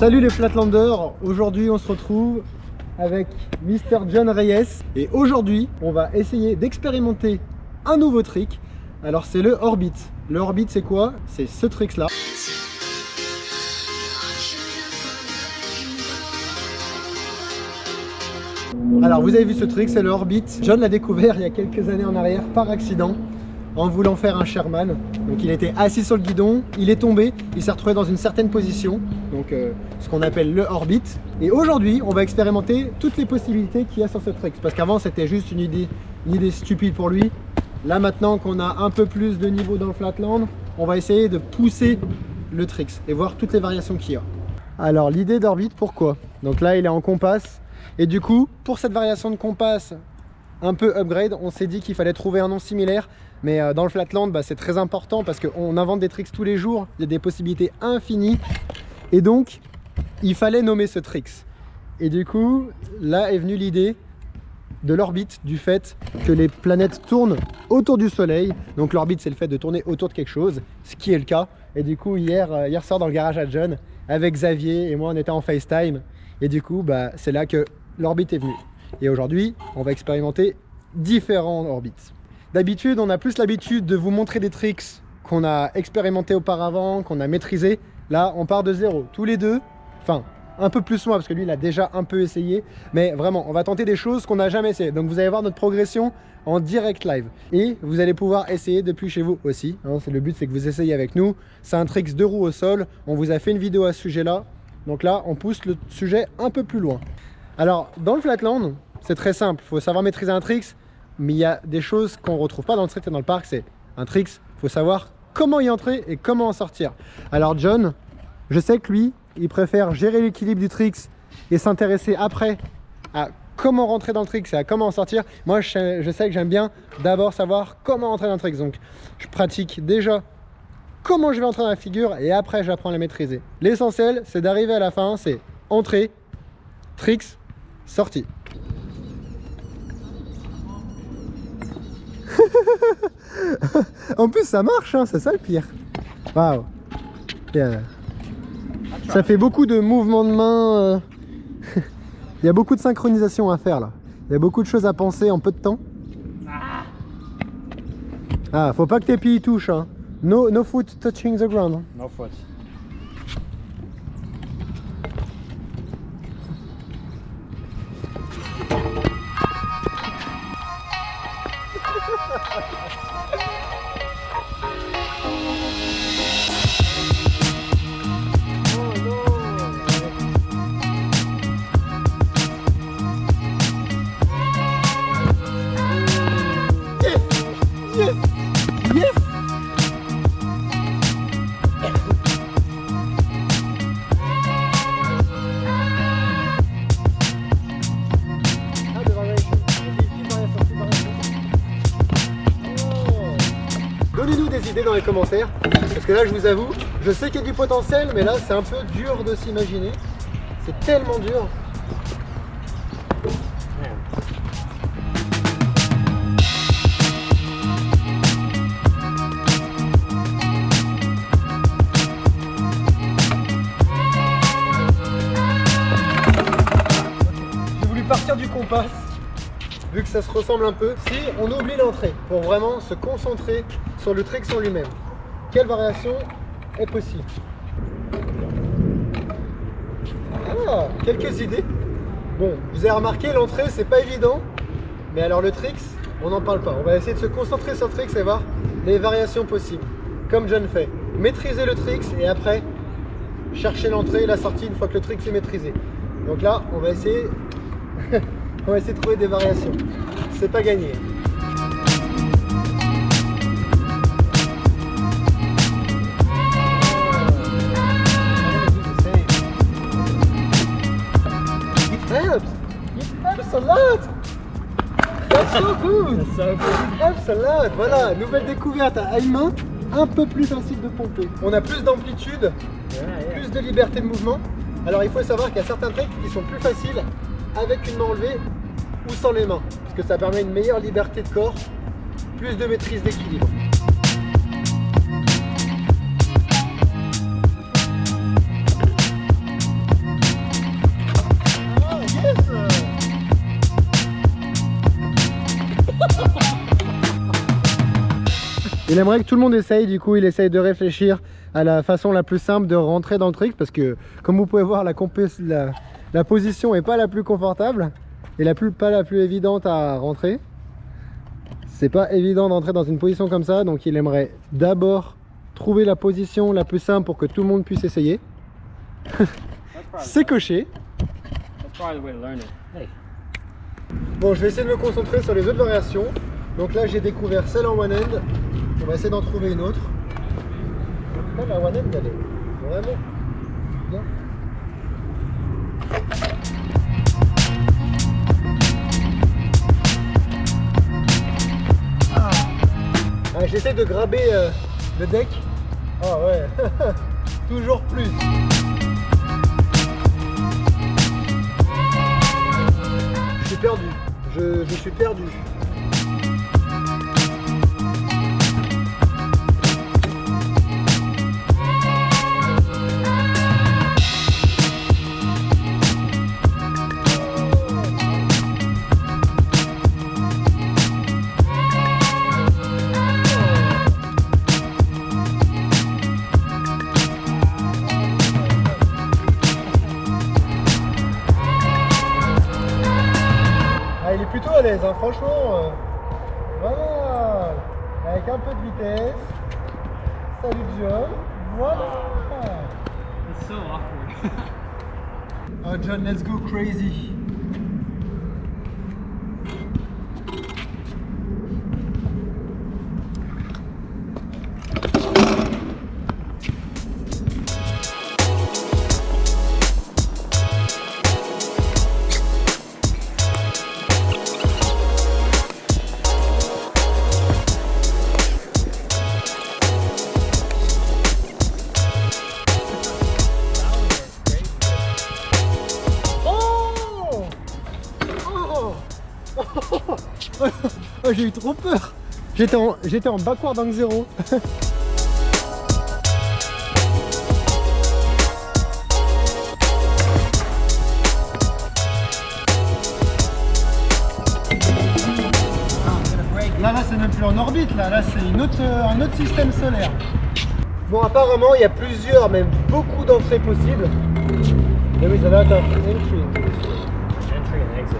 Salut les Flatlanders, aujourd'hui on se retrouve avec Mr John Reyes et aujourd'hui on va essayer d'expérimenter un nouveau trick. Alors c'est le Orbit. Le Orbit c'est quoi? C'est ce trick là. Alors vous avez vu ce trick, c'est le Orbit. John l'a découvert il y a quelques années en arrière par accident en voulant faire un Sherman. Donc il était assis sur le guidon, il est tombé, il s'est retrouvé dans une certaine position, donc ce qu'on appelle le Orbit. Et aujourd'hui on va expérimenter toutes les possibilités qu'il y a sur ce trick, parce qu'avant c'était juste une idée stupide pour lui. Là maintenant qu'on a un peu plus de niveau dans le Flatland, on va essayer de pousser le trick et voir toutes les variations qu'il y a. Alors l'idée d'Orbit, pourquoi? Donc là il est en compass, et du coup pour cette variation de compass un peu upgrade, on s'est dit qu'il fallait trouver un nom similaire. Mais dans le Flatland, c'est très important parce qu'on invente des tricks tous les jours, il y a des possibilités infinies. Et donc, il fallait nommer ce trick. Et du coup, là est venue l'idée de l'orbite, du fait que les planètes tournent autour du Soleil. Donc l'orbite, c'est le fait de tourner autour de quelque chose, ce qui est le cas. Et du coup, hier soir dans le garage à John, avec Xavier et moi, on était en FaceTime. Et du coup, c'est là que l'orbite est venue. Et aujourd'hui, on va expérimenter différents orbites. D'habitude, on a plus l'habitude de vous montrer des tricks qu'on a expérimenté auparavant, qu'on a maîtrisé. Là, on part de zéro, tous les deux. Enfin, un peu plus moi, parce que lui, il a déjà un peu essayé. Mais vraiment, on va tenter des choses qu'on n'a jamais essayé. Donc, vous allez voir notre progression en direct live. Et vous allez pouvoir essayer depuis chez vous aussi. Hein, le but, c'est que vous essayez avec nous. C'est un trick 2 roues au sol. On vous a fait une vidéo à ce sujet-là. Donc là, on pousse le sujet un peu plus loin. Alors, dans le Flatland, c'est très simple. Il faut savoir maîtriser un trick. Mais il y a des choses qu'on ne retrouve pas dans le street et dans le parc. C'est un trick, il faut savoir comment y entrer et comment en sortir. Alors John, je sais que lui, il préfère gérer l'équilibre du trick et s'intéresser après à comment rentrer dans le trick et à comment en sortir. Moi, je sais que j'aime bien d'abord savoir comment entrer dans le trick. Donc, je pratique déjà comment je vais entrer dans la figure et après, j'apprends à la maîtriser. L'essentiel, c'est d'arriver à la fin, c'est entrée, tricks, sortie. En plus ça marche, hein, c'est ça le pire. Waouh. Ça fait beaucoup de mouvements de main. Il y a beaucoup de synchronisation à faire là. Il y a beaucoup de choses à penser en peu de temps. Ah, faut pas que tes pieds y touchent. Hein. No foot touching the ground. No foot. Donnez-nous des idées dans les commentaires, parce que là je vous avoue, je sais qu'il y a du potentiel, mais là c'est un peu dur de s'imaginer. C'est tellement dur. J'ai voulu partir du compass, vu que ça se ressemble un peu. Si on oublie l'entrée, pour vraiment se concentrer sur le trick en lui-même, quelle variation est possible? Ah, quelques idées. Bon, vous avez remarqué, l'entrée c'est pas évident, mais alors le trick, on n'en parle pas. On va essayer de se concentrer sur le trick et voir les variations possibles, comme John fait. Maîtriser le trick et après chercher l'entrée et la sortie une fois que le trick est maîtrisé. Donc là, on va essayer on va essayer de trouver des variations. C'est pas gagné. It helps a lot. That's so good. It helps a lot. Voilà, nouvelle découverte à une main, un peu plus facile de pomper. On a plus d'amplitude, plus de liberté de mouvement. Alors il faut savoir qu'il y a certains tricks qui sont plus faciles avec une main enlevée ou sans les mains, parce que ça permet une meilleure liberté de corps, plus de maîtrise d'équilibre. Il aimerait que tout le monde essaye, du coup il essaye de réfléchir à la façon la plus simple de rentrer dans le trick, parce que comme vous pouvez voir, la position est pas la plus confortable et pas la plus évidente à rentrer. C'est pas évident d'entrer dans une position comme ça, donc il aimerait d'abord trouver la position la plus simple pour que tout le monde puisse essayer. C'est coché. Bon, je vais essayer de me concentrer sur les autres variations. Donc là j'ai découvert celle en one hand. On va essayer d'en trouver une autre. Là, la one hand elle est vraiment bien. Ah, j'essaie de graber le deck. Ah ouais, toujours plus. Je suis perdu. Je suis perdu. Il est plutôt à l'aise, hein, franchement. Voilà. Avec un peu de vitesse. Salut John. Voilà. It's so awkward. Oh John, let's go crazy. Oh, j'ai eu trop peur. J'étais en backward angle 0. Là c'est même plus en orbite, là c'est un autre système solaire. Bon, apparemment il y a plusieurs, même beaucoup d'entrées possibles. Mais oui, ça va être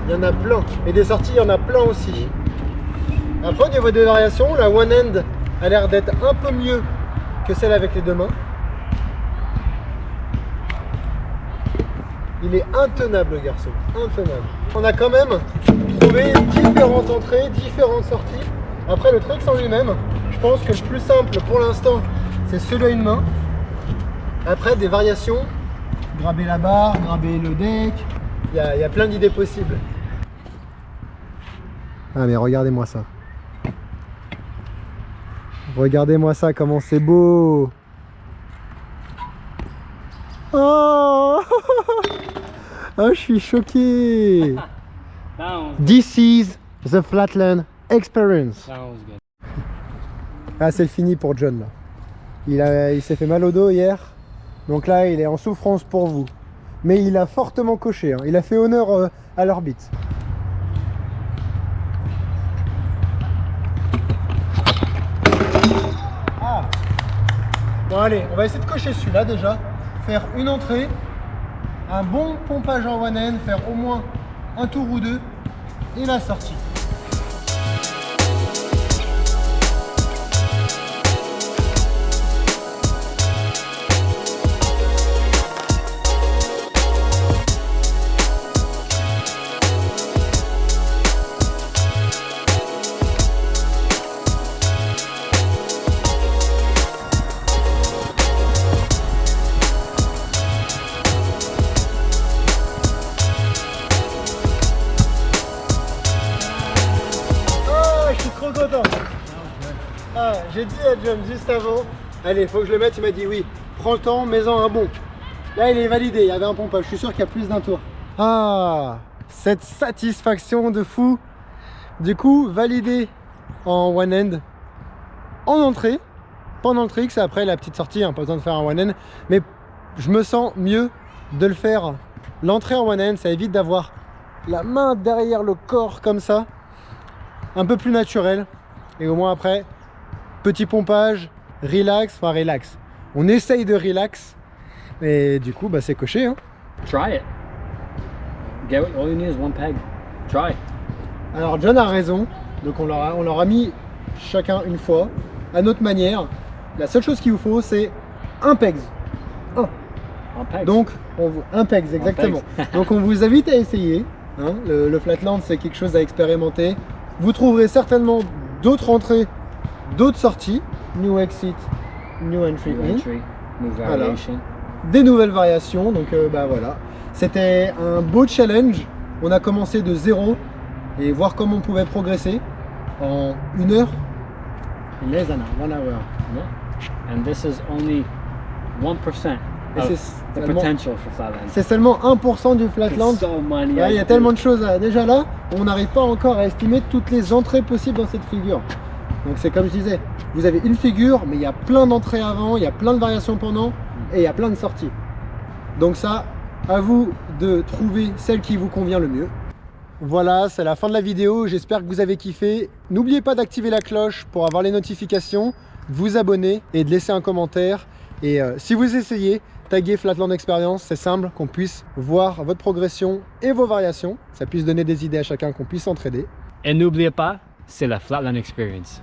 il y en a plein, et des sorties il y en a plein aussi. Après, au niveau des variations, la one hand a l'air d'être un peu mieux que celle avec les deux mains. Il est intenable le garçon, intenable. On a quand même trouvé différentes entrées, différentes sorties. Après le trick en lui-même, je pense que le plus simple pour l'instant c'est celui à une main. Après des variations, graber la barre, graber le deck, il y a plein d'idées possibles. Ah mais regardez-moi ça. Regardez-moi ça, comment c'est beau. Oh, oh, je suis choqué. This is the Flatland Experience. Ah, c'est fini pour John là. Il s'est fait mal au dos hier. Donc là, il est en souffrance pour vous. Mais il a fortement coché, hein. Il a fait honneur à l'orbite. Ah. Bon allez, on va essayer de cocher celui-là déjà. Faire une entrée, un bon pompage en one hand, faire au moins un tour ou deux et la sortie. Ah, j'ai dit à John juste avant, allez, faut que je le mette, il m'a dit oui, prends le temps, mets-en un bon. Là, il est validé, il y avait un pompage, je suis sûr qu'il y a plus d'un tour. Ah, cette satisfaction de fou. Du coup, validé en one hand, en entrée, pendant le trick, c'est après la petite sortie, hein, pas besoin de faire un one hand, mais je me sens mieux de le faire. L'entrée en one hand, ça évite d'avoir la main derrière le corps comme ça, un peu plus naturel, et au moins après, petit pompage, relax, enfin relax. On essaye de relax, et du coup, bah, c'est coché. Hein. Try it. All you need is one peg. Try. Alors John a raison, donc on leur a mis chacun une fois, à notre manière. La seule chose qu'il vous faut, c'est un pegs. Un peg. Donc, un pegs, exactement. Donc on vous invite à essayer. Hein. Le flatland, c'est quelque chose à expérimenter. Vous trouverez certainement d'autres entrées, d'autres sorties. New exit, new entry in. New Voilà. variation. Des nouvelles variations, donc bah voilà. C'était un beau challenge. On a commencé de 0 et voir comment on pouvait progresser en 1 heure. Less than 1 hour. Yeah. And this is only 1% Et of c'est the seulement- potential for Flatland. C'est seulement 1% du flatland. So many Ouais, il y a ideas. tellement de choses. Déjà là, on n'arrive pas encore à estimer toutes les entrées possibles dans cette figure. Donc c'est comme je disais, vous avez une figure, mais il y a plein d'entrées avant, il y a plein de variations pendant, et il y a plein de sorties. Donc ça, à vous de trouver celle qui vous convient le mieux. Voilà, c'est la fin de la vidéo. J'espère que vous avez kiffé. N'oubliez pas d'activer la cloche pour avoir les notifications, de vous abonner et de laisser un commentaire. Et si vous essayez, taguez Flatland Experience, c'est simple, qu'on puisse voir votre progression et vos variations. Ça puisse donner des idées à chacun, qu'on puisse s'entraider. Et n'oubliez pas, c'est la Flatland Experience.